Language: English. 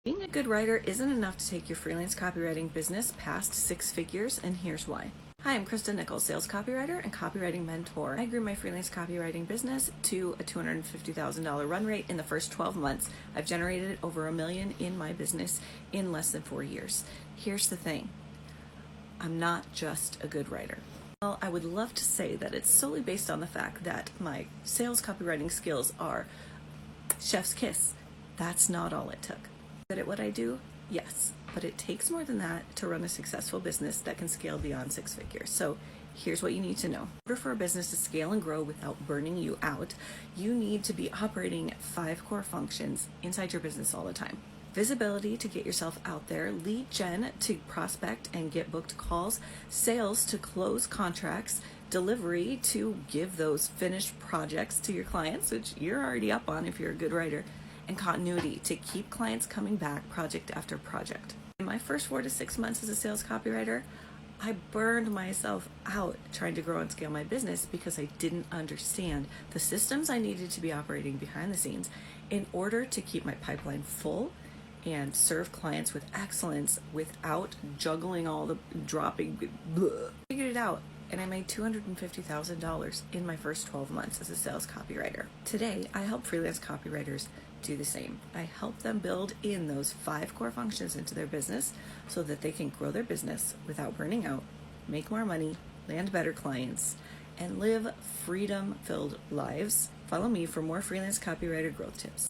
Being a good writer isn't enough to take your freelance copywriting business past 6 figures, and here's why. Hi, I'm Christa Nichols, sales copywriter and copywriting mentor. I grew my freelance copywriting business to a $250,000 run rate in the first 12 months. I've generated over $1 million in my business in less than 4 years. Here's the thing. I'm not just a good writer. Well, I would love to say that it's solely based on the fact that my sales copywriting skills are chef's kiss. That's not all it took. Good at what I do? Yes, but it takes more than that to run a successful business that can scale beyond 6 figures. So here's what you need to know. In order for a business to scale and grow without burning you out, you need to be operating 5 core functions inside your business all the time. Visibility to get yourself out there, lead gen to prospect and get booked calls, sales to close contracts, delivery to give those finished projects to your clients, which you're already up on if you're a good writer, and continuity to keep clients coming back project after project. In my first 4 to 6 months as a sales copywriter, I burned myself out trying to grow and scale my business because I didn't understand the systems I needed to be operating behind the scenes in order to keep my pipeline full and serve clients with excellence without juggling all the dropping. Figured it out, and I made $250,000 in my first 12 months as a sales copywriter. Today, I help freelance copywriters do the same. I help them build in those 5 core functions into their business so that they can grow their business without burning out, make more money, land better clients, and live freedom-filled lives. Follow me for more freelance copywriter growth tips.